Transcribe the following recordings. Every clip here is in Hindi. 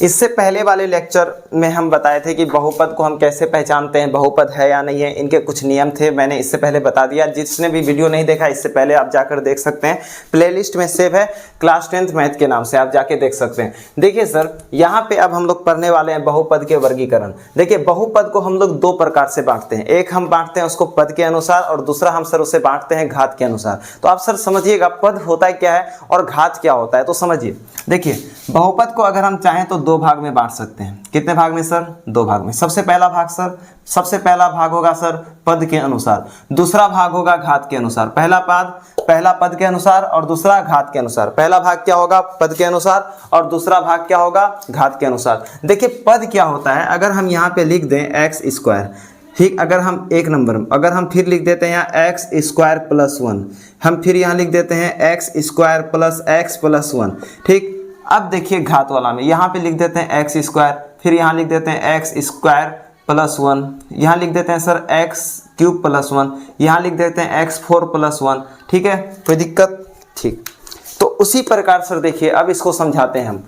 इससे पहले वाले लेक्चर में हम बताए थे कि बहुपद को हम कैसे पहचानते हैं, बहुपद है या नहीं है, इनके कुछ नियम थे, मैंने इससे पहले बता दिया। जिसने भी वीडियो नहीं देखा इससे पहले आप जाकर देख सकते हैं, प्लेलिस्ट में सेव है, क्लास 10th मैथ के नाम से आप जाके देख सकते हैं। देखिए सर, यहाँ पे अब हम लोग पढ़ने वाले हैं बहुपद के वर्गीकरण। देखिए बहुपद को हम लोग दो प्रकार से बांटते हैं, एक हम बांटते हैं उसको पद के अनुसार और दूसरा हम सर उसे बांटते हैं घात के अनुसार। तो आप सर समझिएगा पद होता है क्या है और घात क्या होता है, तो समझिए। देखिए बहुपद को अगर हम चाहें तो दो भाग में बांट सकते हैं। कितने भाग में सर? दो भाग में। सबसे पहला भाग सर, सबसे पहला भाग होगा सर पद के अनुसार, दूसरा भाग होगा घात के अनुसार। पहला पद के अनुसार और दूसरा घात के अनुसार। पहला भाग क्या होगा? पद के अनुसार और दूसरा भाग क्या होगा? घात के अनुसार। देखिए पद क्या होता है, अगर हम यहाँ पे लिख दें एक्स स्क्वायर, ठीक, अगर हम एक नंबर अगर हम फिर लिख देते हैं यहाँ एक्स स्क्वायर प्लस 1, हम फिर यहाँ लिख देते हैं x square plus x plus 1, ठीक। अब देखिए घात वाला में यहाँ पे लिख देते हैं एक्स स्क्वायर, फिर यहाँ लिख देते हैं एक्स स्क्वायर प्लस 1, यहाँ लिख देते हैं सर एक्स क्यूब प्लस 1, यहाँ लिख देते हैं x4 प्लस 1, ठीक है, कोई दिक्कत? ठीक। तो उसी प्रकार सर देखिए अब इसको समझाते हैं हम।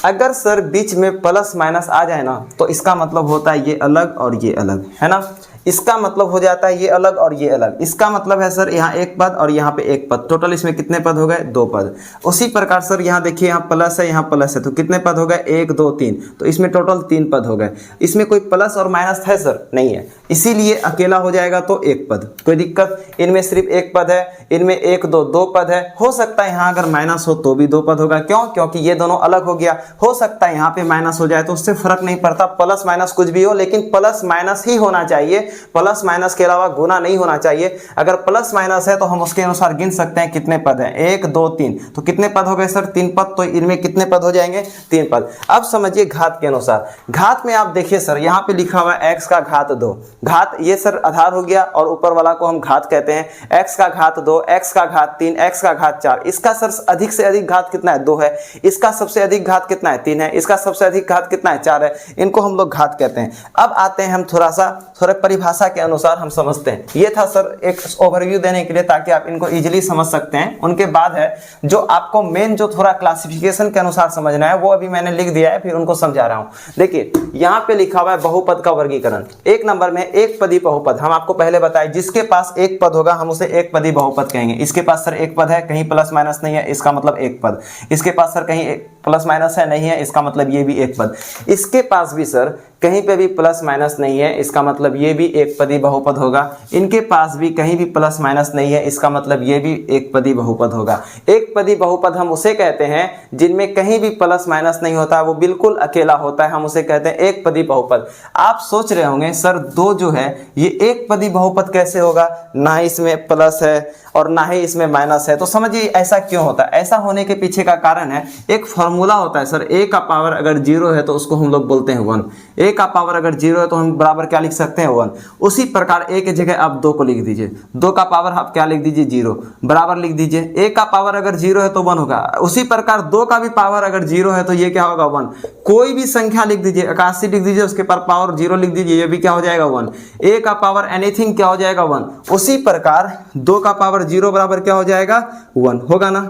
अगर सर बीच में प्लस माइनस आ जाए ना तो इसका मतलब होता है ये अलग और ये अलग, है ना। इसका मतलब हो जाता है ये अलग और ये अलग। इसका मतलब है सर यहाँ एक पद और यहाँ पे एक पद, टोटल इसमें कितने पद हो गए? दो पद। उसी प्रकार सर यहाँ देखिए यहाँ प्लस है, यहाँ प्लस है, तो कितने पद हो गए? 1 2 3, तो इसमें टोटल 3 पद हो गए। इसमें कोई प्लस और माइनस है सर? नहीं है, इसीलिए अकेला हो जाएगा तो एक पद। कोई दिक्कत? इनमें सिर्फ एक पद है, इनमें 1 2 दो पद है। हो सकता है यहाँ अगर माइनस हो तो भी दो पद होगा, क्यों? क्योंकि ये दोनों अलग हो गया। हो सकता है यहाँ पे माइनस हो जाए तो उससे फर्क नहीं पड़ता, प्लस माइनस कुछ भी हो, लेकिन प्लस माइनस ही होना चाहिए, प्लस माइनस के अलावा गुना नहीं होना चाहिए। अगर प्लस माइनस है तो हम उसके अनुसार गिन सकते हैं कितने पद हैं, 1 2 3, तो कितने पद हो गए सर? 3 पद। तो इनमें कितने पद हो जाएंगे? 3 पद। अब समझिए घात के अनुसार। घात में आप देखिए सर यहाँ पे लिखा हुआ है x का घात 2, घात ये सर आधार हो गया और ऊपर वाला को हम घात कहते हैं। x का घात 2, x का घात 3, x का घात 4। इसका सर अधिक से अधिक घात कितना है? 2 है। इसका सबसे अधिक घात कितना है? 3 है। इसका सबसे अधिक घात कितना है? 4 है। इनको हम लोग घात कहते हैं। अब आते हैं हम थोड़ा परिभाषा के अनुसार हम समझते हैं। ये था सर एक ओवरव्यू देने के लिए ताकि आप इनको इजीली समझ सकते हैं। उनके बाद है जो आपको मेन जो थोड़ा क्लासिफिकेशन के अनुसार समझना है वो अभी मैंने लिख दिया है, फिर उनको समझा रहा हूं। देखिए यहाँ पे लिखा हुआ है बहुपद का वर्गीकरण। एक नंबर में एक पदी बहुपद। हम आपको पहले बताए जिसके पास एक पद होगा हम उसे एक पदी बहुपद कहेंगे। इसके पास सर एक पद है, कहीं प्लस माइनस नहीं है, इसका मतलब एक पद। इसके पास सर कहीं प्लस माइनस है, नहीं है, इसका मतलब ये भी एक पद। इसके पास भी सर कहीं पे भी प्लस माइनस नहीं है, इसका मतलब ये भी एक पदी बहुपद होगा। इनके पास भी कहीं भी प्लस माइनस नहीं है, इसका मतलब ये भी एक पदी बहुपद होगा। एक पदी बहुपद हम उसे कहते हैं जिनमें कहीं भी प्लस माइनस नहीं होता, वो बिल्कुल अकेला होता है, हम उसे कहते हैं एक पदी बहुपद। आप सोच रहे होंगे सर दो जो है ये एक पदी बहुपद कैसे होगा, ना ही इसमें प्लस है और ना ही इसमें माइनस है। तो समझिए ऐसा क्यों होता है। ऐसा होने के पीछे का कारण है, एक फॉर्मूला होता है सर, a का पावर अगर 0 है तो उसको हम लोग बोलते हैं 1। a का पावर अगर 0 है तो हम बराबर क्या लिख सकते हैं? 1। उसी प्रकार a की जगह आप 2 को लिख दीजिए, 2 का पावर आप क्या लिख दीजिए? 0, बराबर लिख दीजिए। a का पावर अगर 0 है तो 1 होगा। उसी प्रकार 2 का भी पावर अगर 0 है तो ये क्या होगा? 1। कोई भी संख्या लिख दीजिए, 81 लिख दीजिए, उसके पर पावर 0 लिख दीजिए, ये भी क्या हो जाएगा? 1। a का पावर एनीथिंग क्या हो जाएगा? 1। उसी प्रकार 2 का पावर 0 बराबर क्या हो जाएगा? 1 होगा ना।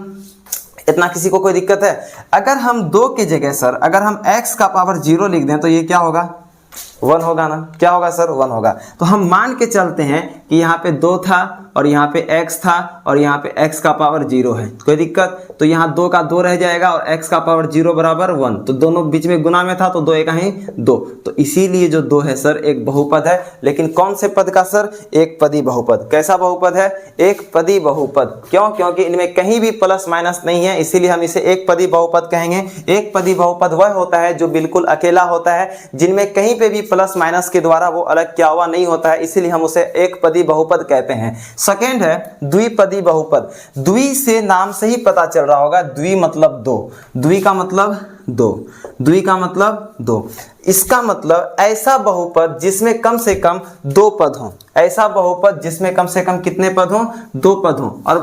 इतना किसी को कोई दिक्कत है? अगर हम 2 की जगह सर अगर हम x का पावर 0 लिख दें तो ये क्या होगा? 1 होगा ना। क्या होगा सर? 1 होगा। तो हम मान के चलते हैं कि यहाँ पे 2 था और यहाँ पे x था और यहाँ पे x का पावर 0 है, कोई दिक्कत? तो यहाँ 2 का 2 रह जाएगा और x का पावर 0 बराबर 1, तो दोनों बीच में गुना में था तो 2 एक ही 2, तो इसीलिए जो 2 है सर एक बहुपद है। लेकिन कौन से पद का सर? एक पदी बहुपद। कैसा बहुपद है? एक पदी बहुपद। क्यों? क्योंकि इनमें कहीं भी प्लस माइनस नहीं है, इसीलिए हम इसे एक पदी बहुपद कहेंगे। एक पदी बहुपद वह होता है जो बिल्कुल अकेला होता है, जिनमें कहीं पे भी प्लस माइनस के द्वारा वो अलग क्या हुआ नहीं होता है, इसीलिए हम उसे एक पदी बहुपद कहते हैं। सेकेंड है द्विपदी बहुपद। द्वि से नाम से ही पता चल रहा होगा, द्वि मतलब 2, द्वि का मतलब 2, द्वि का मतलब 2। इसका मतलब ऐसा बहुपद जिसमें कम से कम 2 पद हों। ऐसा बहुपद जिसमें कम से कम कितने पद हों? 2 पद हों। और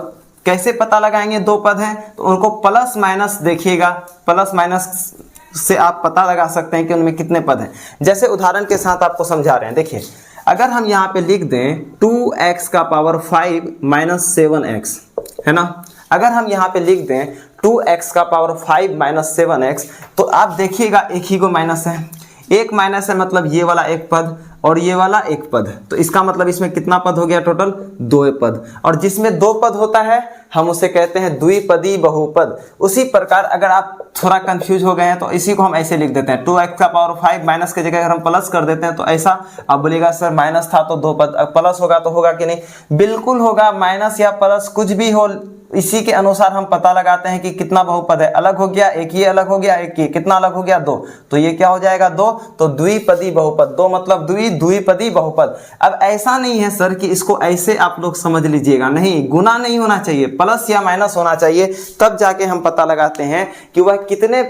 कैसे पता लगाएंगे 2 पद हैं? तो उनको प्लस माइनस देखिएगा, प्लस माइनस से आप पता लगा सकते हैं कि उनमें कितने पद हैं। जैसे उदाहरण के साथ आपको समझा रहे हैं। देखिए अगर हम यहाँ पे लिख दें 2x का पावर 5 माइनस 7x, है ना। अगर हम यहाँ पे लिख दें 2x का पावर 5 माइनस 7x, तो आप देखिएगा एक ही को माइनस है, एक माइनस है मतलब ये वाला एक पद और ये वाला एक पद, तो इसका मतलब इसमें कितना पद हो गया टोटल, 2 पद। और जिसमें 2 पद होता है हम उसे कहते हैं द्विपदी बहुपद। उसी प्रकार अगर आप थोड़ा कंफ्यूज हो गए हैं तो इसी को हम ऐसे लिख देते हैं 2x का पावर 5 माइनस के जगह अगर हम प्लस कर देते हैं तो ऐसा। अब बोलेगा सर माइनस था तो 2 पद, अब प्लस होगा तो होगा कि नहीं, बिल्कुल होगा। माइनस या प्लस कुछ भी हो, इसी के अनुसार हम पता लगाते हैं कि कितना बहुपद है। अलग हो गया एक, ये अलग हो गया एक, ये कितना अलग हो गया 2, तो ये क्या हो जाएगा 2, तो द्विपदी बहुपद। 2 मतलब द्विपदी बहुपद। अब ऐसा नहीं है सर कि इसको ऐसे आप लोग समझ लीजिएगा, नहीं, गुना नहीं होना चाहिए, प्लस या माइनस होना चाहिए, तब जाके हम पता लगाते हैं कि वह कितने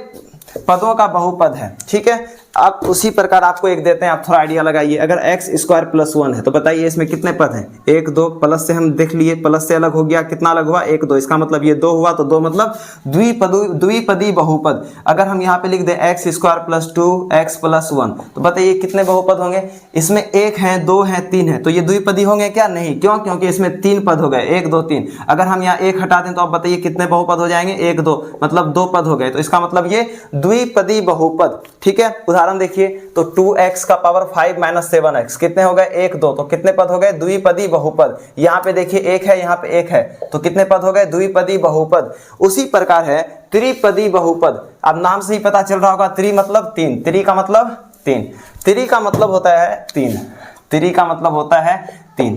पदों का बहुपद है। ठीक है, आप उसी प्रकार आपको एक देते हैं, आप थोड़ा आइडिया लगाइए। अगर x स्क्वायर प्लस 1 है तो बताइए इसमें कितने पद हैं, 1 2, प्लस से हम देख लिए, प्लस से अलग हो गया, कितना अलग हुआ 1 2, इसका मतलब ये 2 हुआ, तो 2 मतलब द्विपदी बहुपद। अगर हम यहाँ पे लिख दें x square plus 2x plus 1, तो बताइए कितने बहुपद होंगे, इसमें 1 है 2 है 3 है, तो ये द्विपदी होंगे क्या, नहीं, क्यों, क्योंकि इसमें 3 पद हो गए 1 2 3। अगर हम यहाँ 1 हटा दें तो आप बताइए कितने बहुपद हो जाएंगे, 1 2 मतलब 2 पद हो गए, तो इसका मतलब ये द्विपदी बहुपद। ठीक है, उदाहरण देखिए, तो 2x का पावर 5 माइनस 7x कितने हो गए 1 2, तो कितने पद हो गए, द्विपदी बहुपद। यहाँ पे देखिए 1 है, यहाँ पे 1 है, तो कितने पद हो गए, द्विपदी बहुपद। उसी प्रकार है त्रिपदी बहुपद। अब नाम से ही पता चल रहा होगा, त्रि मतलब 3, त्रि का मतलब 3, त्रि का मतलब होता है 3, त्रि का मतलब होता है 3।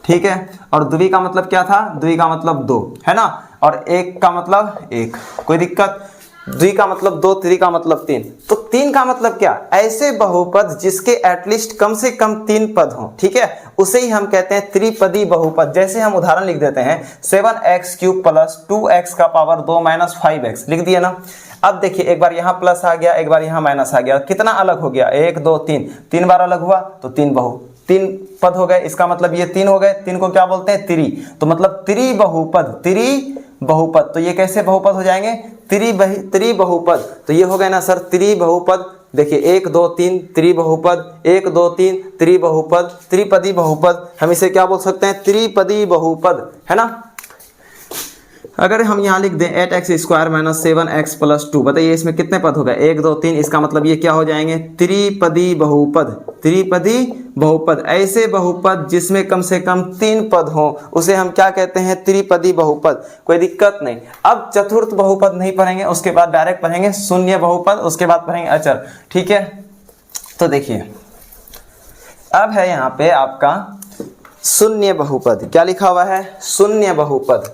ठीक है, और द्वि का मतलब क्या था, द्वि का मतलब 2 है ना, और एक का मतलब 1, कोई दिक्कत। द्वि का मतलब 2, त्रि का मतलब 3, तो 3 का मतलब क्या, ऐसे बहुपद जिसके एटलीस्ट कम से कम 3 पद हों। ठीक है, उसे ही हम कहते हैं त्रिपदी बहुपद। जैसे हम उदाहरण लिख देते हैं 7x क्यूब प्लस 2x का पावर 2 माइनस 5x, लिख दिया ना। अब देखिए एक बार यहाँ प्लस आ गया, एक बार यहाँ माइनस आ गया, कितना अलग हो गया, 1 2 3, 3 बार अलग हुआ तो 3 पद हो गए, इसका मतलब ये 3 हो गए। 3 को क्या बोलते हैं, त्रि, तो मतलब त्रि बहुपद। तो ये कैसे बहुपद हो जाएंगे, त्रि बहुपद। तो ये हो गए ना सर त्रि बहुपद। देखिए 1 2 3 त्रि बहुपद, 1 2 3 त्रि बहुपद, त्रिपदी बहुपद। हम इसे क्या बोल सकते हैं, त्रिपदी बहुपद, है ना। अगर हम यहाँ लिख दें 8x square minus 7x plus 2, बताइए इसमें कितने पद हो गए, 1 2 3, इसका मतलब ये क्या हो जाएंगे, त्रिपदी बहुपद। त्रिपदी बहुपद, ऐसे बहुपद जिसमें कम से कम 3 पद हो उसे हम क्या कहते हैं, त्रिपदी बहुपद। कोई दिक्कत नहीं। अब चतुर्थ बहुपद नहीं पढ़ेंगे, उसके बाद डायरेक्ट पढ़ेंगे शून्य बहुपद, उसके बाद पढ़ेंगे अचर। ठीक है, तो देखिए अब है यहाँ पे आपका शून्य बहुपद। क्या लिखा हुआ है, शून्य बहुपद।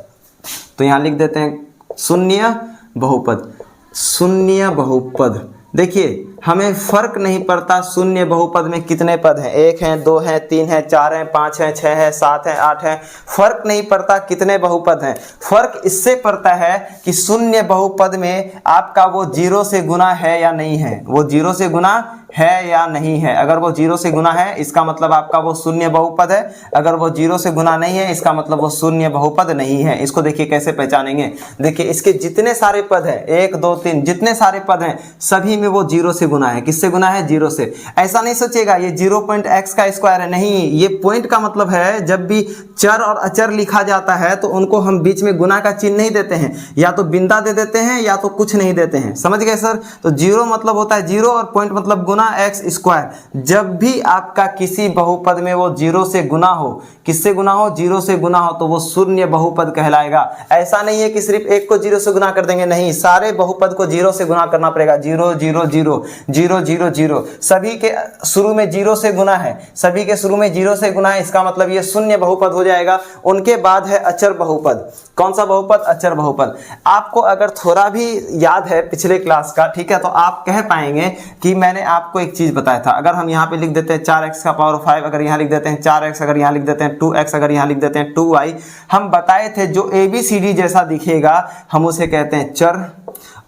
तो यहां लिख देते हैं शून्य बहुपद। शून्य बहुपद, देखिए हमें फर्क नहीं पड़ता शून्य बहुपद में कितने पद हैं, 1 है 2 है 3 है 4 है 5 है 6 है 7 है 8 है, फर्क नहीं पड़ता कितने बहुपद हैं। फर्क इससे पड़ता है कि शून्य बहुपद में आपका वो 0 से गुना है या नहीं है, वो 0 से गुना है या नहीं है। अगर वो 0 से गुना है इसका मतलब आपका वो शून्य बहुपद है, अगर वो 0 से गुना नहीं है इसका मतलब वो शून्य बहुपद नहीं है। इसको देखिए कैसे पहचानेंगे, देखिए इसके जितने सारे पद हैं 1 2 3 जितने सारे पद हैं सभी में वो 0 से गुना है। किससे गुना है, 0 से। ऐसा नहीं सोचिएगा ये 0.x का स्क्वायर है, नहीं, ये पॉइंट का मतलब है जब भी चर और अचर लिखा जाता है तो उनको हम बीच में गुना का चिन्ह नहीं देते हैं, या तो बिंदा दे देते हैं या तो कुछ नहीं देते हैं। समझ गए सर। तो 0 मतलब होता है 0 और पॉइंट मतलब गुना x स्क्वायर। जब भी आपका किसी बहुपद में वो 0 से गुना हो, किससे गुना हो, 0 से गुना हो, तो वो शून्य बहुपद कहलाएगा। ऐसा नहीं है कि सिर्फ एक को 0 से गुना कर देंगे, नहीं, सारे बहुपद को 0 से गुना करना पड़ेगा। 0 0 0 0 0 0, सभी के शुरू में 0 से गुना है, सभी के शुरू में 0 से गुना है, इसका मतलब ये शून्य बहुपद हो जाएगा। उनके बाद है अचर बहुपद। कौन सा बहुपद, अचर बहुपद। आपको अगर थोड़ा भी याद है पिछले क्लास का, ठीक है, तो आप कह पाएंगे कि मैंने आपको एक चीज बताया था। अगर हम यहाँ पे लिख देते हैं 4x का पावर 5, अगर यहाँ लिख देते हैं 4x, अगर यहाँ लिख देते हैं 2x, अगर यहाँ लिख देते हैं 2y, हम बताए थे जो ABCD जैसा दिखेगा हम उसे कहते हैं चर,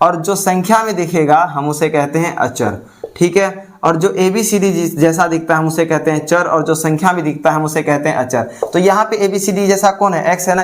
और जो संख्या में दिखेगा हम उसे कहते हैं अचर। ठीक है, और जो ABCD जैसा दिखता है हम उसे कहते हैं चर, और जो संख्या में दिखता है हम उसे कहते हैं अचर। तो यहाँ पे ABCD जैसा कौन है, x है ना।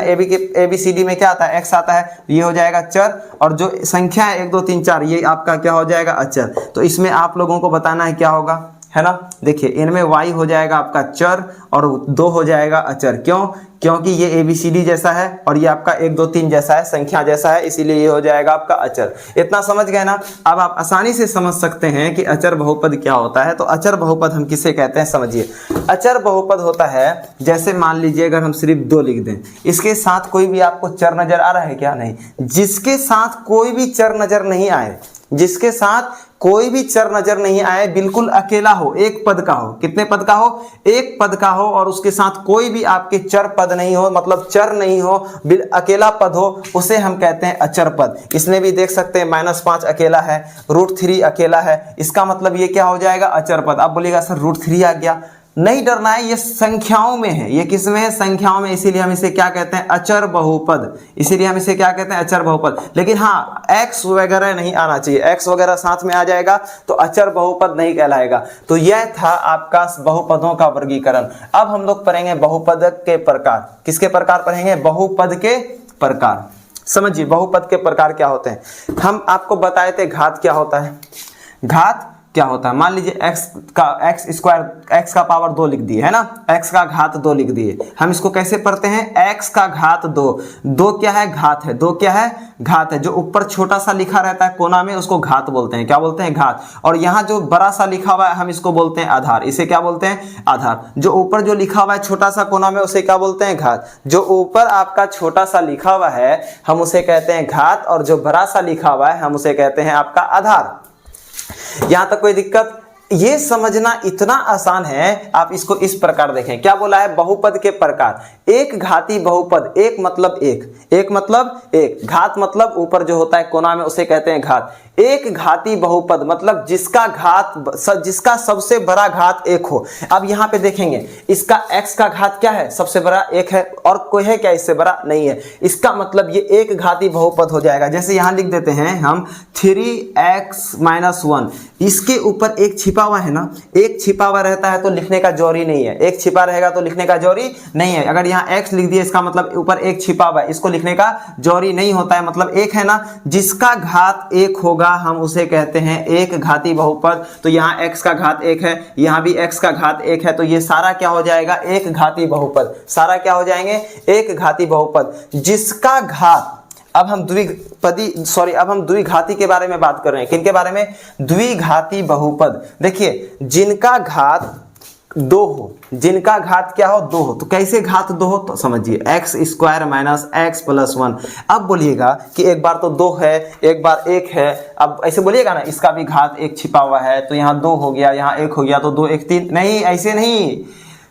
ABCD में क्या आता है, x आता है, ये हो जाएगा चर, और जो संख्या है 1 2 3 4 ये आपका क्या हो जाएगा, अचर। तो इसमें आप लोगों को बताना है क्या होगा, है ना। देखिए इनमें y हो जाएगा आपका चर और 2 हो जाएगा अचर। क्यों? क्योंकि ये ABCD जैसा है और ये आपका 1 2 3 जैसा है, संख्या जैसा है, इसीलिए ये हो जाएगा आपका अचर। इतना समझ गए ना। अब आप आसानी से समझ सकते हैं कि अचर बहुपद क्या होता है। तो अचर बहुपद हम किसे कहते हैं समझिए। अचर बहुपद होता है, जैसे मान लीजिए अगर हम सिर्फ 2 लिख दें, इसके साथ कोई भी आपको चर नजर आ रहा है क्या? नहीं। जिसके साथ कोई भी चर नजर नहीं आए, जिसके साथ कोई भी चर नजर नहीं आए, बिल्कुल अकेला हो, एक पद का हो। कितने पद का हो? एक पद का हो और उसके साथ कोई भी आपके चर पद नहीं हो, मतलब चर नहीं हो, अकेला पद हो, उसे हम कहते हैं अचर पद। इसमें भी देख सकते हैं -5 अकेला है, √3 अकेला है, इसका मतलब ये क्या हो जाएगा? अचर पद। अब बोलिएगा सर √3 आ गया। नहीं डरना है, ये संख्याओं में है। ये किस में है? संख्याओं में, इसीलिए हम इसे क्या कहते हैं? अचर बहुपद। इसीलिए हम इसे क्या कहते हैं? अचर बहुपद। लेकिन हाँ, x वगैरह नहीं आना चाहिए। x वगैरह साथ में आ जाएगा तो अचर बहुपद नहीं कहलाएगा। तो यह था आपका बहुपदों का वर्गीकरण। अब हम लोग पढ़ेंगे बहुपद के प्रकार। किसके प्रकार पढ़ेंगे? बहुपद के प्रकार। समझिए बहुपद के प्रकार क्या होते हैं। हम आपको बताए थे घात क्या होता है। घात क्या होता है? मान लीजिए x का पावर 2 लिख दिए, है ना। x का घात 2 लिख दिए। हम इसको कैसे पढ़ते हैं? x का घात 2। 2 क्या है? घात है। 2 क्या है? घात है। जो ऊपर छोटा सा लिखा रहता है कोना में, उसको घात बोलते हैं। क्या बोलते हैं? घात। और यहाँ जो बड़ा सा लिखा हुआ है, हम इसको बोलते हैं आधार। इसे क्या बोलते हैं? आधार। जो ऊपर जो लिखा हुआ है छोटा सा कोना में, उसे क्या बोलते हैं? घात। जो ऊपर आपका छोटा सा लिखा हुआ है, हम उसे कहते हैं घात, और जो बड़ा सा लिखा हुआ है, हम उसे कहते हैं आपका आधार। यहां तक कोई दिक्कत? ये समझना इतना आसान है। आप इसको इस प्रकार देखें। क्या बोला है? बहुपद के प्रकार। एक घाती बहुपद। एक मतलब एक, एक मतलब एक, घात मतलब ऊपर जो होता है कोना में, उसे कहते हैं घात। एक घाती बहुपद मतलब जिसका सबसे बड़ा घात 1 हो। अब यहाँ पे देखेंगे, इसका x का घात क्या है? सबसे बड़ा 1 है, और कोई है क्या इससे बड़ा? नहीं है। इसका मतलब ये एक घाती बहुपद हो जाएगा। जैसे यहाँ लिख देते हैं हम 3x-1। इसके ऊपर एक छिपा हुआ है ना, एक छिपा हुआ रहता है तो लिखने का जरूरी नहीं है। एक छिपा रहेगा तो लिखने का जरूरी नहीं है। अगर यहाँ x लिख दिया, इसका मतलब ऊपर एक छिपा हुआ है, इसको लिखने का जरूरी नहीं होता है, मतलब 1 है ना। जिसका घात 1 होगा हम उसे कहते हैं एक घाती बहुपद। तो यहाँ x का घात 1 है, यहाँ भी x का घात 1 है, तो ये सारा क्या हो जाएगा? एक घाती बहुपद। सारा क्या हो जाएंगे? एक घाती बहुपद। जिसका घात, अब हम द्विघाती के बारे में बात कर रहे हैं। किनके बारे में? द्विघाती बहुपद। देखिए जिनका घात 2 हो, जिनका घात क्या हो? 2 हो। तो कैसे घात 2 हो? तो समझिए x² - x + 1। अब बोलिएगा कि एक बार तो 2 है, एक बार 1 है। अब ऐसे बोलिएगा ना, इसका भी घात 1 छिपा हुआ है, तो यहाँ 2 हो गया, यहाँ 1 हो गया, तो 2 1 3। नहीं, ऐसे नहीं।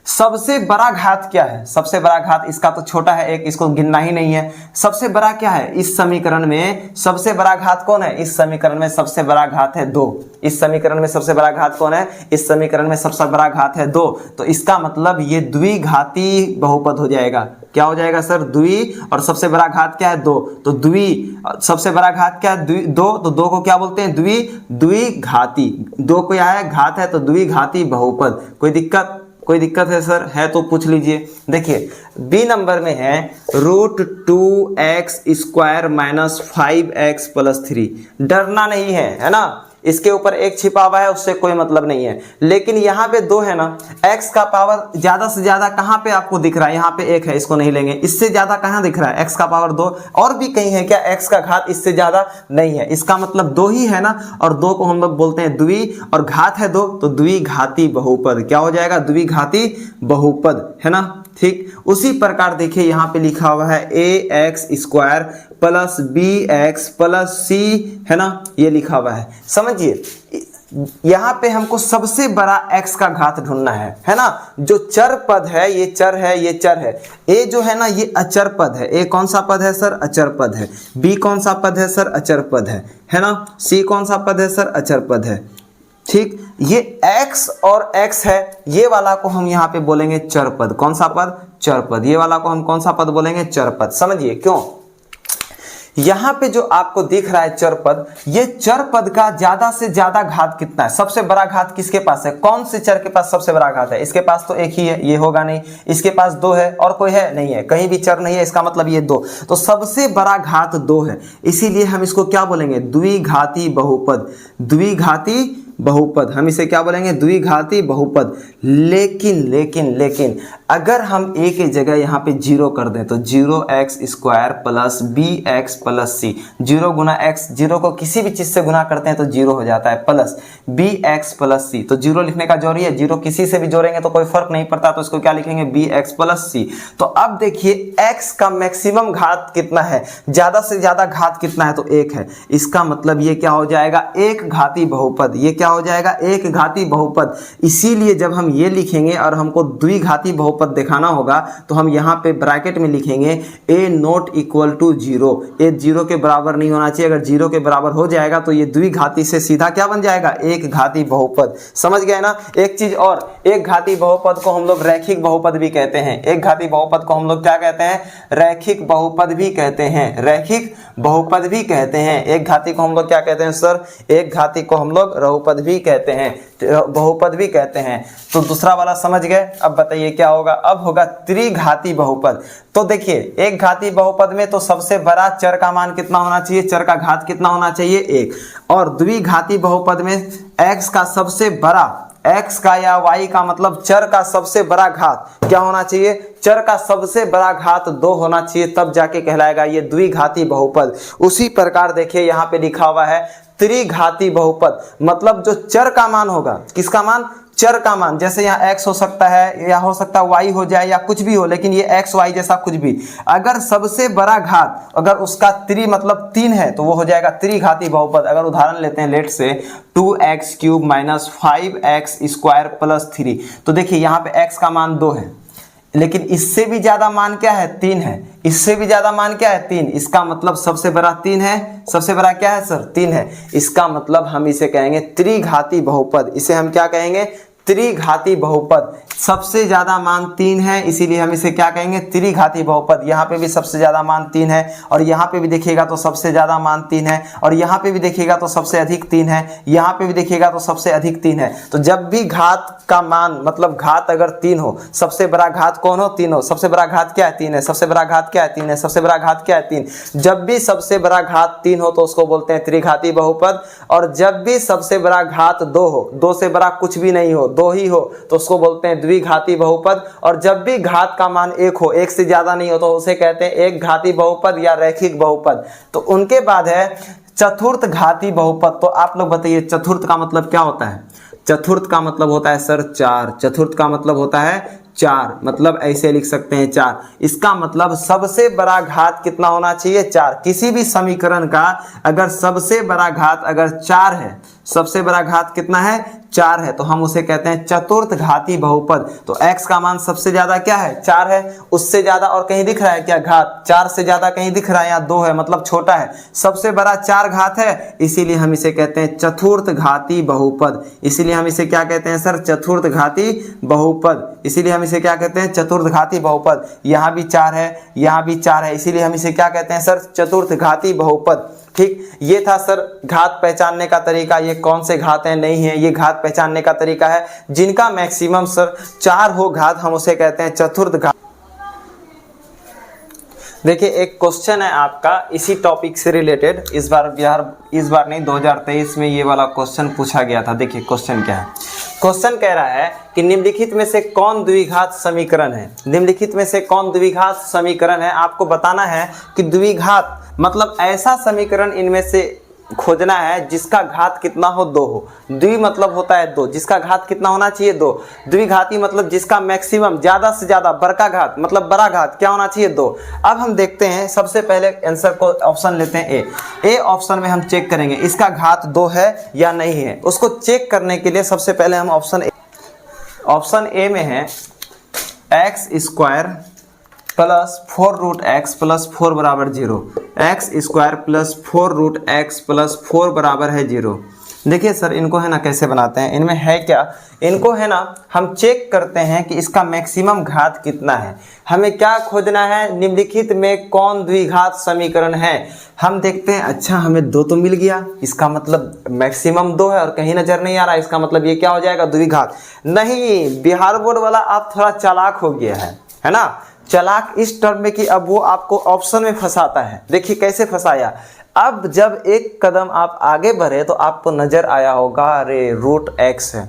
सबसे बड़ा घात क्या है? सबसे बड़ा घात, इसका तो छोटा है 1, इसको गिनना ही नहीं है। सबसे बड़ा क्या है इस समीकरण में? सबसे बड़ा घात कौन है इस समीकरण में? सबसे बड़ा घात है 2। इस समीकरण में सबसे बड़ा घात कौन है? इस समीकरण में सबसे बड़ा घात है 2। तो इसका मतलब ये द्विघाती बहुपद हो जाएगा। क्या हो जाएगा सर? द्वि, और सबसे बड़ा घात क्या है? 2। तो द्वि, सबसे बड़ा घात क्या है? 2। तो 2 को क्या बोलते हैं? द्विघाती। 2 को क्या है? घात है, तो द्विघाती बहुपद। कोई दिक्कत? कोई दिक्कत है सर? है तो पूछ लीजिए। देखिए बी नंबर में है √2x² - 5x + 3। डरना नहीं है, है ना। इसके ऊपर एक छिपा हुआ है, उससे कोई मतलब नहीं है। लेकिन यहाँ पे 2 है ना, x का पावर ज्यादा से ज्यादा कहाँ पे आपको दिख रहा है? यहाँ पे 1 है, इसको नहीं लेंगे। इससे ज्यादा कहाँ दिख रहा है? x का पावर 2। और भी कहीं है क्या x का घात इससे ज्यादा? नहीं है। इसका मतलब 2 ही है ना, और 2 को हम लोग बोलते हैं द्वि, और घात है 2, तो द्विघाती बहुपद। क्या हो जाएगा? द्विघाती बहुपद, है ना। ठीक उसी प्रकार देखिए यहाँ पे लिखा हुआ है ax² + bx + c, है ना, ये लिखा हुआ है। समझिए यहाँ पे हमको सबसे बड़ा x का घात ढूंढना है ना। जो चर पद है, ये चर है, ये चर है। a जो है ना, ये अचर पद है। a कौन सा पद है सर? अचर पद है। b कौन सा पद है सर? अचर पद है ना। c कौन सा पद है सर? अचर पद है। ठीक, ये x और x है, ये वाला को हम यहाँ पे बोलेंगे चर पद। कौन सा पद? चर पद। ये वाला को हम कौन सा पद बोलेंगे? चर पद। समझिए क्यों? यहाँ पे जो आपको दिख रहा है चर पद, ये चर पद का ज्यादा से ज्यादा घात कितना है? सबसे बड़ा घात किसके पास है? कौन से चर के पास सबसे बड़ा घात है? इसके पास तो 1 ही है, ये होगा नहीं। इसके पास 2 है, और कोई है? नहीं है, कहीं भी चर नहीं है, इसका मतलब ये 2। तो सबसे बड़ा घात 2 है, इसीलिए हम इसको क्या बोलेंगे? द्विघाती बहुपद। द्विघाती बहुपद, हम इसे क्या बोलेंगे, द्विघाती बहुपद। लेकिन अगर हम a की जगह यहाँ पे 0 कर दें तो 0x² plus bx plus c, 0 गुना x, 0 को किसी भी चीज से गुना करते हैं तो 0 हो जाता है, प्लस bx प्लस c, तो 0 लिखने का जरूरी है, 0 किसी से भी जोड़ेंगे तो कोई फर्क नहीं पड़ता, तो इसको क्या लिखेंगे, bx प्लस c। तो अब देखिए x का मैक्सिमम घात कितना है, ज्यादा से ज्यादा घात कितना है, तो 1 है। इसका मतलब ये क्या हो जाएगा, एक घाती बहुपद, ये क्या हो जाएगा, एक घाती बहुपद। इसीलिए जब हम ये लिखेंगे और हमको द्विघाती बहुपद दिखाना होगा तो हम यहाँ पे ब्रैकेट में लिखेंगे a not equal to 0, a 0 के बराबर नहीं होना चाहिए, अगर 0 के बराबर हो जाएगा तो ये द्विघाती से सीधा क्या बन जाएगा, एक घाती बहुपद। समझ गए ना। एक चीज और, एक घाती बहुपद को हम लोग रैखिक बहुपद भी कहते हैं, एक घाती बहुपद को हम लोग क्या कहते हैं, रैखिक बहुपद भी कहते हैं, रैखिक बहुपद भी कहते हैं। एक घाती को हम लोग क्या कहते हैं सर, एक घाती को हम लोग बहुपद भी कहते हैं, बहुपद भी कहते हैं। तो दूसरा वाला समझ गए। अब बताइए क्या होगा, अब होगा त्रिघाती बहुपद। तो देखिए एक घाती बहुपद में तो सबसे बड़ा चर का मान कितना होना चाहिए, चर का घात कितना होना चाहिए, 1, और द्विघाती बहुपद में x का सबसे बड़ा, x का या y का मतलब चर का सबसे बड़ा घात क्या होना चाहिए, चर का सबसे बड़ा घात 2 होना चाहिए, तब जाके कहलाएगा ये द्विघाती बहुपद। उसी प्रकार देखिए यहाँ पे लिखा हुआ है त्रिघाती बहुपद, मतलब जो चर का मान होगा, किसका मान, चर का मान, जैसे यहाँ x हो सकता है या हो सकता है y हो जाए या कुछ भी हो, लेकिन ये x y जैसा कुछ भी, अगर सबसे बड़ा घात अगर उसका त्रि मतलब 3 है तो वो हो जाएगा त्रिघाती बहुपद। अगर उदाहरण लेते हैं लेट से 2x³ माइनस 5x² प्लस 3, तो देखिए यहाँ पे x का मान 2 है, लेकिन इससे भी ज्यादा मान क्या है, 3 है, इससे भी ज्यादा मान क्या है, 3, इसका मतलब सबसे बड़ा 3 है, सबसे बड़ा क्या है सर, 3 है। इसका मतलब हम इसे कहेंगे त्रिघाती बहुपद, इसे हम क्या कहेंगे, त्रिघाती बहुपद। सबसे ज्यादा मान 3 है, इसीलिए हम इसे क्या कहेंगे, त्रिघाती बहुपद। यहाँ पे भी सबसे ज्यादा मान 3 है, और यहाँ पे भी देखिएगा तो सबसे ज्यादा मान 3 है, और यहाँ पे भी देखिएगा तो सबसे अधिक 3 है, यहाँ पे भी देखिएगा तो सबसे अधिक 3 है। तो जब भी घात का मान मतलब घात अगर 3 हो, सबसे बड़ा घात कौन हो, 3 हो, सबसे बड़ा घात क्या है, 3 है, सबसे बड़ा घात क्या है, 3 है, सबसे बड़ा घात क्या है, 3। जब भी सबसे बड़ा घात 3 हो तो उसको बोलते हैं त्रिघाती बहुपद, और जब भी सबसे बड़ा घात 2 हो, 2 से बड़ा कुछ भी नहीं हो, 2 ही हो, तो उसको बोलते हैं द्विघाती बहुपद। और जब भी घात का मान 1 हो, 1 से ज्यादा नहीं हो, तो उसे कहते हैं एक घाती बहुपद या रैखिक बहुपद। तो उनके बाद है चतुर्थ घाती बहुपद। तो आप लोग बताइए चतुर्थ का मतलब क्या होता है, चतुर्थ का मतलब होता है सर 4, चतुर्थ का मतलब होता है 4, मतलब ऐसे लिख सकते हैं 4। इसका मतलब सबसे बड़ा घात कितना होना चाहिए, 4। किसी भी समीकरण का अगर सबसे बड़ा घात अगर 4 है, सबसे बड़ा घात कितना है, 4 है, तो हम उसे कहते हैं चतुर्थ घाती बहुपद। तो x का मान सबसे ज्यादा क्या है, 4 है, उससे ज्यादा और कहीं दिख रहा है क्या घात, 4 से ज्यादा कहीं दिख रहा है, यहाँ 2 है, मतलब छोटा है, सबसे बड़ा 4 घात है, इसीलिए हम इसे कहते हैं चतुर्थ घाती बहुपद। इसीलिए हम इसे क्या कहते हैं सर, चतुर्थ घाती बहुपद। इसीलिए हम इसे क्या कहते हैं, चतुर्थ घाती बहुपद। यहाँ भी 4 है, यहाँ भी 4 है, इसीलिए हम इसे क्या कहते हैं सर, चतुर्थ घाती बहुपद। ठीक, ये था सर घात पहचानने का तरीका। ये कौन से घात हैं, नहीं है, ये घात पहचानने का तरीका है। जिनका मैक्सिमम सर 4 हो घात, हम उसे कहते हैं चतुर्थ घात। देखिए एक क्वेश्चन है आपका इसी टॉपिक से रिलेटेड, इस बार नहीं 2023 में ये वाला क्वेश्चन पूछा गया था। देखिए क्वेश्चन क्या है, क्वेश्चन कह रहा है कि निम्नलिखित में से कौन द्विघात समीकरण है, निम्नलिखित में से कौन द्विघात समीकरण है। आपको बताना है कि द्विघात मतलब ऐसा समीकरण इनमें से खोजना है जिसका घात कितना हो, 2 हो। द्वि मतलब होता है 2, जिसका घात कितना होना चाहिए, 2। द्विघाती मतलब जिसका मैक्सिमम ज्यादा से ज्यादा बड़का घात मतलब बड़ा घात क्या होना चाहिए, 2। अब हम देखते हैं, सबसे पहले आंसर को ऑप्शन लेते हैं ए ऑप्शन में हम चेक करेंगे इसका घात 2 है या नहीं है। उसको चेक करने के लिए सबसे पहले हम ऑप्शन ए में है x² प्लस 4√x प्लस 4 बराबर 0, x² प्लस 4√x प्लस 4 बराबर है 0। देखिए सर इनको है ना कैसे बनाते हैं, इनमें है क्या, इनको है ना हम चेक करते हैं कि इसका मैक्सिमम घात कितना है। हमें क्या खोजना है, निम्नलिखित में कौन द्विघात समीकरण है। हम देखते हैं, अच्छा हमें 2 तो मिल गया, इसका मतलब मैक्सिमम 2 है और कहीं नजर नहीं आ रहा, इसका मतलब ये क्या हो जाएगा, द्विघात। नहीं, बिहार बोर्ड वाला आप थोड़ा चालाक हो गया है ना, चालाक इस टर्म में कि अब वो आपको ऑप्शन में फंसाता है। देखिए कैसे फंसाया, अब जब एक कदम आप आगे बढ़े तो आपको नजर आया होगा अरे रूट एक्स है।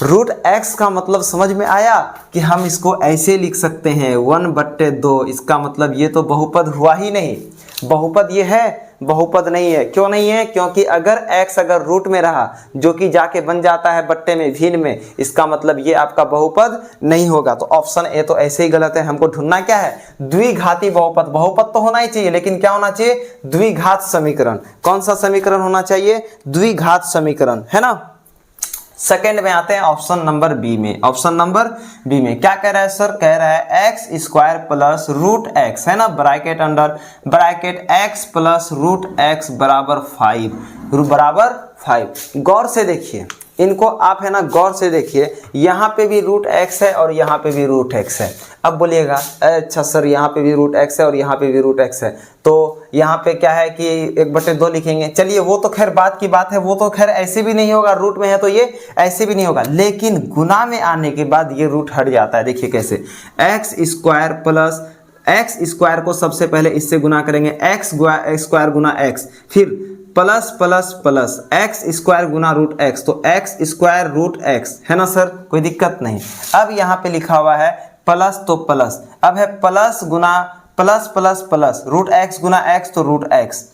रूट एक्स का मतलब समझ में आया कि हम इसको ऐसे लिख सकते हैं 1/2। इसका मतलब ये तो बहुपद हुआ ही नहीं, बहुपद ये है, बहुपद नहीं है। क्यों नहीं है? क्योंकि अगर x अगर रूट में रहा जो कि जाके बन जाता है बट्टे में भिन्न में, इसका मतलब ये आपका बहुपद नहीं होगा। तो ऑप्शन ए तो ऐसे ही गलत है। हमको ढूंढना क्या है? द्विघाती बहुपद। बहुपद तो होना ही चाहिए, लेकिन क्या होना चाहिए? द्विघात समीकरण। कौन सा समीकरण होना चाहिए? द्विघात समीकरण, है ना। सेकेंड में आते हैं ऑप्शन नंबर बी में। ऑप्शन नंबर बी में क्या कह रहा है सर? कह रहा है x square plus root x, है ना, bracket under bracket x plus root x बराबर 5। गौर से देखिए इनको आप, है ना, गौर से देखिए। यहाँ पे भी रूट एक्स है और यहाँ पे भी रूट एक्स है। अब बोलिएगा अच्छा सर यहाँ पे भी रूट एक्स है और यहाँ पे भी रूट एक्स है, तो यहाँ पे क्या है कि 1/2 लिखेंगे। चलिए वो तो खैर बात की बात है, वो तो खैर ऐसे भी नहीं होगा, रूट में है तो ये ऐसे भी नहीं होगा। लेकिन गुना में आने के बाद ये रूट हट जाता है। देखिए कैसे, x square plus x square को सबसे पहले इससे गुना करेंगे, एक्स स्क्वायर गुना एक्स, फिर plus plus plus x square गुना रूट एक्स, तो एक्स स्क्वायर रूट एक्स, है ना सर, कोई दिक्कत नहीं। अब यहाँ पे लिखा हुआ है प्लस, तो प्लस, अब है प्लस गुना plus plus plus root x गुना एक्स, तो रूट एक्स,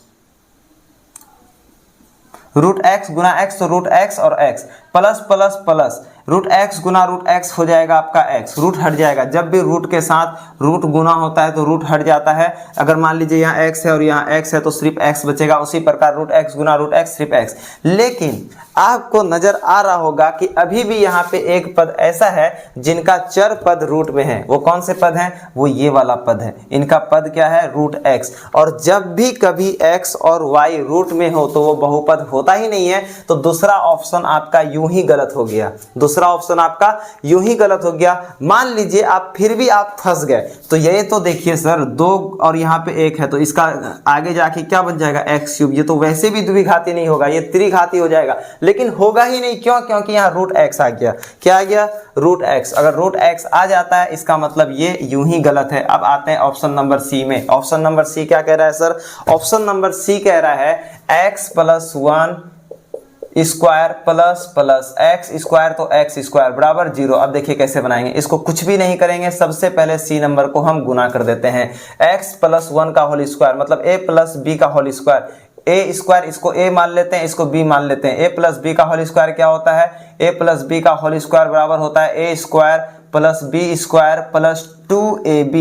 रूट एक्स गुना एक्स, तो रूट एक्स और x, plus plus plus root x गुना रूट एक्स हो जाएगा आपका एक्स, रूट हट जाएगा। जब भी रूट के साथ रूट गुना होता है तो रूट हट जाता है। अगर मान लीजिए यहाँ एक्स है और यहाँ एक्स है तो सिर्फ एक्स बचेगा। उसी प्रकार रूट एक्स गुना रूट एक्स सिर्फ एक्स। लेकिन आपको नजर आ रहा होगा कि अभी भी यहाँ पे एक पद ऐसा है जिनका चर पद रूट में है। वो कौन से पद हैं? वो ये वाला पद है। इनका पद क्या है? Root x. और जब भी कभी एक्स और वाई रूट में हो तो वो बहुपद होता ही नहीं है। तो दूसरा ऑप्शन आपका यूं ही गलत हो गया, दूसरा ऑप्शन आपका यूं ही गलत हो गया। मान लीजिए आप फिर भी आप फंस गए, तो ये तो देखिए सर 2 और यहाँ पे 1 है, तो इसका आगे जाके क्या बन जाएगा? X cube. ये तो वैसे भी द्विघाती नहीं होगा, ये त्रिघाती हो जाएगा, लेकिन होगा ही नहीं। क्यों? क्योंकि यहाँ रूट एक्स आ गया। क्या आ गया? Root x. अगर रूट एक्स आ जाता है इसका मतलब ये यूं ही गलत है। अब आते हैं ऑप्शन नंबर सी में। ऑप्शन नंबर सी क्या कह रहा है सर? ऑप्शन नंबर सी कह रहा है x plus 1 square plus plus x square, तो एक्स स्क्वायर बराबर 0। अब देखिए कैसे बनाएंगे इसको, कुछ भी नहीं करेंगे, सबसे पहले सी नंबर को हम गुना कर देते हैं। एक्स प्लस 1 का होल स्क्वायर मतलब ए प्लस बी का होल स्क्वायर, ए स्क्वायर इसको ए मान लेते हैं, इसको बी मान लेते हैं। ए प्लस बी का होल स्क्वायर क्या होता है? ए प्लस बी का होल स्क्वायर बराबर होता है A square plus B square plus 2ab।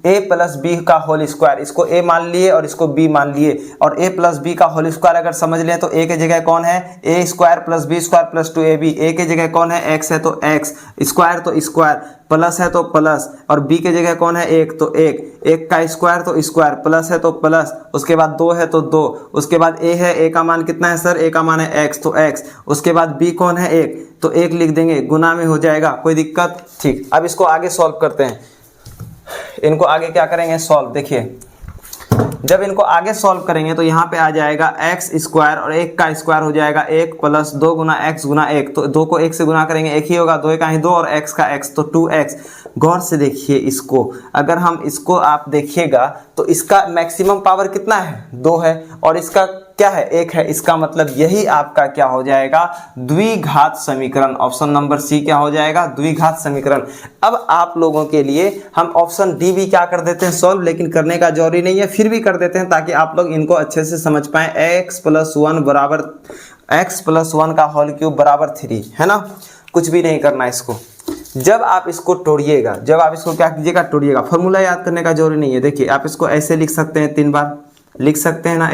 A plus B का होल स्क्वायर, इसको ए मान लिए और इसको बी मान लिए, और ए प्लस बी का होल स्क्वायर अगर समझ लें तो ए के जगह कौन है? A square plus B square plus 2ab। A के जगह कौन है? एक्स है तो एक्स, स्क्वायर तो स्क्वायर, प्लस है तो प्लस, और बी के जगह कौन है? 1 तो 1 का स्क्वायर तो स्क्वायर, प्लस है तो प्लस, उसके बाद 2 है तो 2, उसके बाद ए है, ए का मान कितना है सर? ए का मान है एक्स तो एक्स, उसके बाद बी कौन है? 1 तो 1 लिख देंगे, गुना में हो जाएगा, कोई दिक्कत? ठीक। अब इसको आगे सॉल्व करते हैं। इनको आगे क्या करेंगे? सॉल्व। देखिए जब इनको आगे सॉल्व करेंगे तो यहाँ पे आ जाएगा एक्स स्क्वायर और 1 का स्क्वायर हो जाएगा 1 प्लस 2 गुना एक्स गुना 1, तो 2 को 1 से गुना करेंगे 1 ही होगा, 2 का ही 2 और x का x, तो 2x। गौर से देखिए इसको, अगर हम इसको आप देखिएगा तो इसका मैक्सिमम पावर कितना है? 2 है, और इसका क्या है? 1 है। इसका मतलब यही आपका क्या हो जाएगा? द्विघात समीकरण। ऑप्शन नंबर सी क्या हो जाएगा? द्विघात समीकरण। अब आप लोगों के लिए हम ऑप्शन डी भी क्या कर देते हैं? सॉल्व, लेकिन करने का जरूरी नहीं है, फिर भी कर देते हैं ताकि आप लोग इनको अच्छे से समझ पाएं। एक्स प्लस 1 बराबर एक्स प्लस 1 का होल क्यूब बराबर 3, है ना। कुछ भी नहीं करना इसको। जब आप इसको तोड़िएगा, जब आप इसको क्या कीजिएगा? तोड़िएगा। फॉर्मूला याद करने का जरूरी नहीं है। देखिए आप इसको ऐसे लिख सकते हैं, 3 बार लिख सकते हैं ना,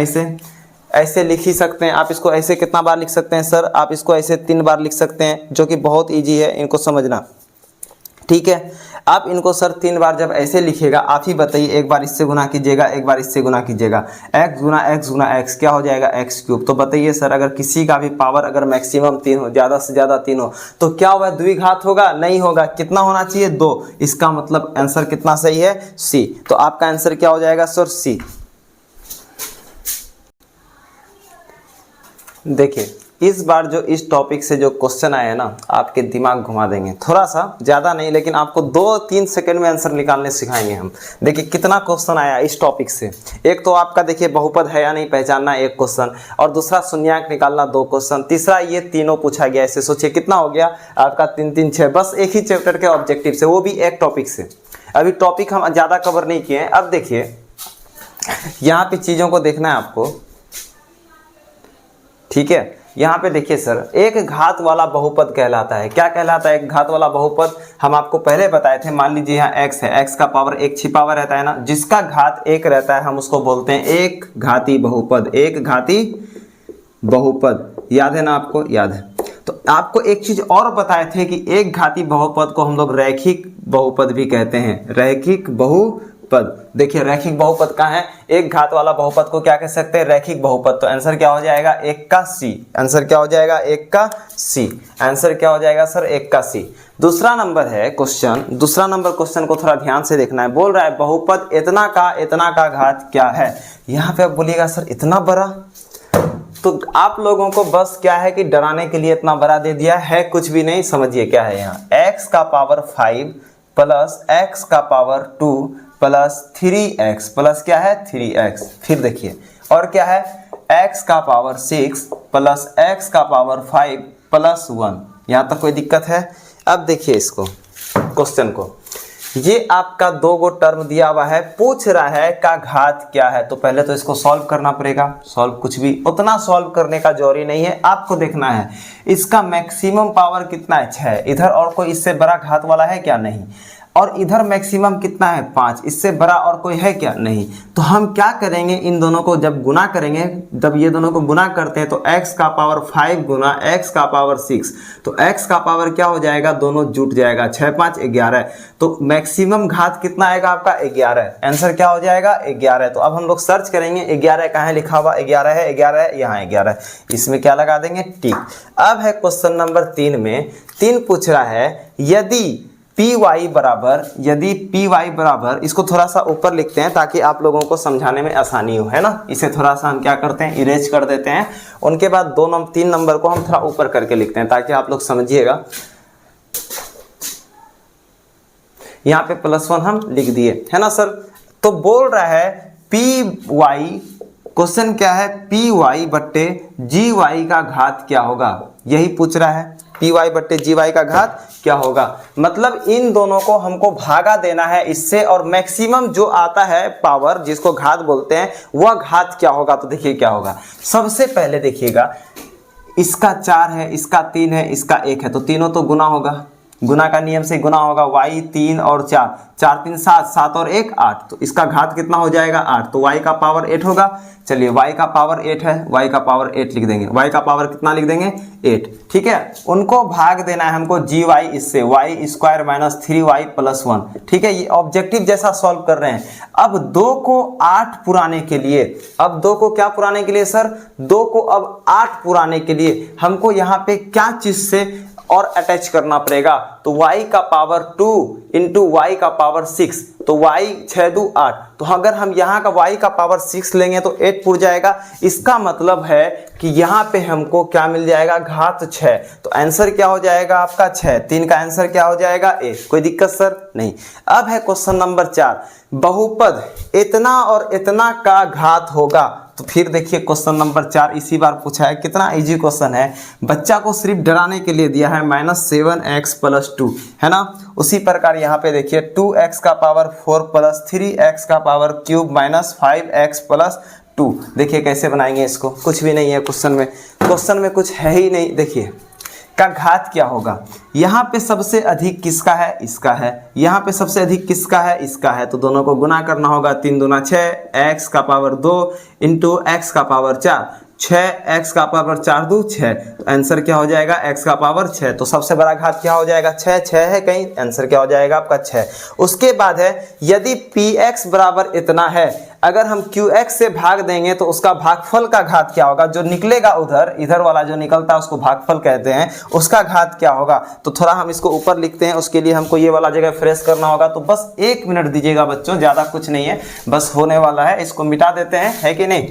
ऐसे लिख ही सकते हैं। आप इसको ऐसे कितना बार लिख सकते हैं सर? आप इसको ऐसे 3 बार लिख सकते हैं, जो कि बहुत इजी है इनको समझना, ठीक है। आप इनको सर 3 बार जब ऐसे लिखिएगा, आप ही बताइए, एक बार इससे गुना कीजिएगा, एक बार इससे गुना कीजिएगा, x गुना x क्या हो जाएगा? X cube. तो बताइए सर अगर किसी का भी पावर अगर मैक्सिमम 3 हो, ज़्यादा से ज़्यादा 3 हो, तो क्या होगा? द्विघात होगा? नहीं होगा। कितना होना चाहिए? 2। इसका मतलब आंसर कितना सही है? सी। तो आपका आंसर क्या हो जाएगा सर? सी। देखिए इस बार जो इस टॉपिक से जो क्वेश्चन आए हैं ना, आपके दिमाग घुमा देंगे, थोड़ा सा, ज़्यादा नहीं, लेकिन आपको 2-3 सेकंड में आंसर निकालने सिखाएंगे हम। देखिए कितना क्वेश्चन आया इस टॉपिक से। एक तो आपका देखिए बहुपद है या नहीं पहचानना एक क्वेश्चन, और दूसरा शून्यंक निकालना 2 क्वेश्चन, तीसरा ये तीनों पूछा गया। ऐसे सोचिए कितना हो गया आपका 3-3 6, बस एक ही चैप्टर के ऑब्जेक्टिव से, वो भी एक टॉपिक से। अभी टॉपिक हम ज़्यादा कवर नहीं किए हैं। अब देखिए यहाँ पे चीज़ों को देखना है आपको, ठीक है। यहाँ पे देखिए सर, एक घात वाला बहुपद कहलाता है। क्या कहलाता है एक घात वाला बहुपद? हम आपको पहले बताए थे। मान लीजिए यहाँ x है, x का पावर 1 छिपा हुआ रहता है ना, जिसका घात 1 रहता है हम उसको बोलते हैं एक घाती बहुपद। एक घाती बहुपद, याद है ना आपको? याद है। तो आपको एक चीज और बताए थे कि एक घाती बहुपद को हम लोग रैखिक बहुपद भी कहते हैं। रैखिक बहुपद, देखिए रैखिक बहुपद कहाँ है? एक घात वाला बहुपद को क्या कह सकते हैं? रैखिक बहुपद। तो आंसर क्या हो जाएगा? 1 का C। आंसर क्या हो जाएगा? 1 का C। आंसर क्या हो जाएगा सर? 1 का C। दूसरा नंबर है क्वेश्चन, दूसरा नंबर क्वेश्चन को थोड़ा ध्यान से देखना है। बोल रहा है बहुपद इतना का घात क्या है? यहाँ पे आप बोलिएगा सर इतना बड़ा, तो आप लोगों को बस क्या है कि डराने के लिए इतना बड़ा दे दिया है, कुछ भी नहीं। समझिए क्या है यहाँ, x का पावर 5 प्लस x का पावर 2 प्लस 3x प्लस क्या है? 3x। फिर देखिए और क्या है? x का पावर 6 प्लस x का पावर 5 प्लस 1। यहाँ तक कोई दिक्कत है? अब देखिए इसको, क्वेश्चन को, ये आपका 2 गो टर्म दिया हुआ है, पूछ रहा है का घात क्या है। तो पहले तो इसको सॉल्व करना पड़ेगा। सॉल्व कुछ भी उतना सॉल्व करने का जरूरी नहीं है, आपको देखना है इसका मैक्सिमम पावर कितना है? 6। इधर और कोई इससे बड़ा घात वाला है क्या? नहीं। और इधर मैक्सिमम कितना है? 5। इससे बड़ा और कोई है क्या? नहीं। तो हम क्या करेंगे, इन दोनों को जब गुना करेंगे, जब ये दोनों को गुना करते हैं तो x का पावर 5 गुना x का पावर 6, तो x का पावर क्या हो जाएगा? दोनों जुट जाएगा, 6 5 11। तो मैक्सिमम घात कितना आएगा आपका? 11। आंसर क्या हो जाएगा? 11। तो अब हम लोग सर्च करेंगे 11 कहाँ है लिखा हुआ? 11 है, 11 है, यहाँ 11। इसमें क्या लगा देंगे? टिक। अब है क्वेश्चन नंबर 3 में, 3 पूछ रहा है यदि py बराबर, इसको थोड़ा सा ऊपर लिखते हैं ताकि आप लोगों को समझाने में आसानी हो, है ना। इसे थोड़ा सा हम क्या करते हैं? इरेज कर देते हैं। उनके बाद 3 नंबर को हम थोड़ा ऊपर करके लिखते हैं ताकि आप लोग समझिएगा। यहाँ पे +1 हम लिख दिए, है ना सर। तो बोल रहा है py, क्वेश्चन क्या है? py बट्टे gy का घात क्या होगा? यही पूछ रहा है, py बट्टे gy का घात क्या होगा। मतलब इन दोनों को हमको भागा देना है इससे, और मैक्सिमम जो आता है पावर, जिसको घात बोलते हैं, वह घात क्या होगा। तो देखिए क्या होगा। सबसे पहले देखिएगा, इसका 4 है, इसका 3 है, इसका 1 है, तो तीनों तो गुना होगा। गुना का नियम से गुना होगा। y 3 और 4, 4 3 7, 7 और 1 8, तो इसका घात कितना हो जाएगा? 8। तो y का पावर 8 होगा। चलिए y का पावर 8 है, y का पावर 8 लिख देंगे। y का पावर कितना लिख देंगे? 8। ठीक है। उनको भाग देना है हमको gy इससे, y square minus 3y plus 1। ठीक है, ये ऑब्जेक्टिव जैसा सॉल्व कर रहे हैं। अब 2 को 8 पुराने के लिए, अब 2 को क्या पुराने के लिए सर? 2 को अब 8 पुराने के लिए हमको यहाँ पे क्या चीज से और अटैच करना पड़ेगा? तो y का पावर 2 इंटू y का पावर 6, तो y 6 2 8। तो अगर हम यहाँ का y का पावर 6 लेंगे तो 8 पुर जाएगा। इसका मतलब है कि यहाँ पे हमको क्या मिल जाएगा? घात 6। तो आंसर क्या हो जाएगा आपका? 6। 3 का आंसर क्या हो जाएगा? 1। कोई दिक्कत सर? नहीं। अब है क्वेश्चन नंबर 4, बहुपद इतना और इतना का घात होगा। तो फिर देखिए क्वेश्चन नंबर 4 इसी बार पूछा है। कितना इजी क्वेश्चन है, बच्चा को सिर्फ डराने के लिए दिया है। -7x + 2, है ना। उसी प्रकार यहाँ पे देखिए 2x का पावर 4 प्लस 3x का पावर क्यूब माइनस 5x + 2। देखिए कैसे बनाएंगे इसको। कुछ भी नहीं है क्वेश्चन में कुछ है ही नहीं। देखिए का घात क्या होगा। यहाँ पे सबसे अधिक किसका है? इसका है। यहाँ पे सबसे अधिक किसका है? इसका है। तो दोनों को गुना करना होगा। 3 दूना 6, x का पावर 2 इंटू x का पावर 4, 6x का पावर 4 2 6। तो आंसर क्या हो जाएगा? x का पावर 6। तो सबसे बड़ा घात क्या हो जाएगा? 6। 6 है कहीं, आंसर क्या हो जाएगा आपका? 6। उसके बाद है यदि px बराबर इतना है, अगर हम qx से भाग देंगे तो उसका भागफल का घात क्या होगा? जो निकलेगा इधर वाला जो निकलता है उसको भागफल कहते हैं, उसका घात क्या होगा। तो थोड़ा हम इसको ऊपर लिखते हैं। उसके लिए हमको ये वाला जगह फ्रेश करना होगा। तो बस 1 मिनट दीजिएगा बच्चों, ज़्यादा कुछ नहीं है, बस होने वाला है। इसको मिटा देते हैं, है कि नहीं।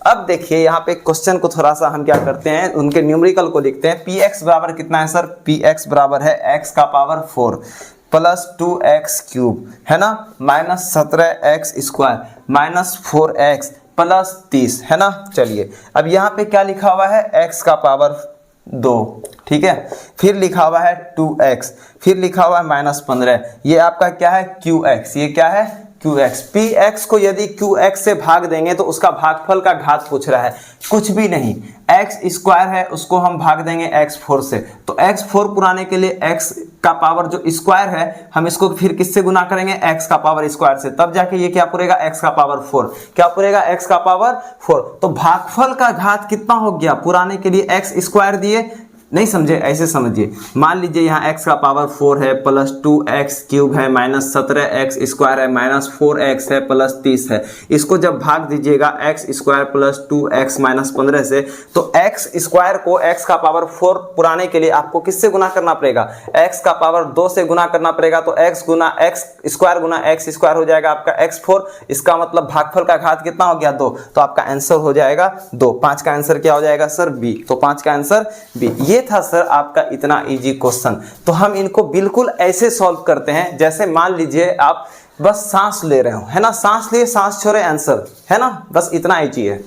अब देखिए यहाँ पे क्वेश्चन को थोड़ा सा हम क्या करते हैं, उनके न्यूमेरिकल को लिखते हैं। पी एक्स बराबर कितना है सर, पी एक्स बराबर है एक्स का पावर 4 प्लस 2x क्यूब, है ना, minus 17x square minus 4x plus 30, है ना। चलिए अब यहाँ पे क्या लिखा हुआ है, x का पावर 2, ठीक है, फिर लिखा हुआ है 2x, फिर लिखा हुआ है माइनस 15, ये आपका क्या है qx, ये क्या है qx। px को यदि qx से भाग देंगे तो उसका भागफल का घात पूछ रहा है, कुछ भी नहीं, x स्क्वायर है उसको हम भाग देंगे x4 से, तो x4 पुराने के लिए x का पावर जो स्क्वायर है हम इसको फिर किससे गुना करेंगे, x का पावर स्क्वायर से, तब जाके ये क्या पूरेगा, x का पावर 4, क्या पूरेगा, x का पावर 4। तो भागफल का घात कितना हो गया, पुराने के लिए x स्क्वायर दिए, नहीं समझे, ऐसे समझिए, मान लीजिए यहाँ x का पावर 4 है प्लस 2x क्यूब है माइनस 17x स्क्वायर है माइनस 4x है प्लस 30 है, इसको जब भाग दीजिएगा x square plus 2x minus 15 से, तो x स्क्वायर को x का पावर 4 पुराने के लिए आपको किससे गुना करना पड़ेगा, x का पावर 2 से गुना करना पड़ेगा, तो x गुना x स्क्वायर हो जाएगा आपका x4, इसका मतलब भागफल का घात कितना हो गया, 2, तो आपका आंसर हो जाएगा 2, 5 का आंसर क्या हो जाएगा सर, बी, तो 5 का आंसर बी। ये था सर आपका इतना इजी क्वेश्चन। तो हम इनको बिल्कुल ऐसे सॉल्व करते हैं जैसे मान लीजिए आप बस सांस ले रहे हो, है ना, सांस लिए सांस छोड़े आंसर, है ना, बस इतना इजी है।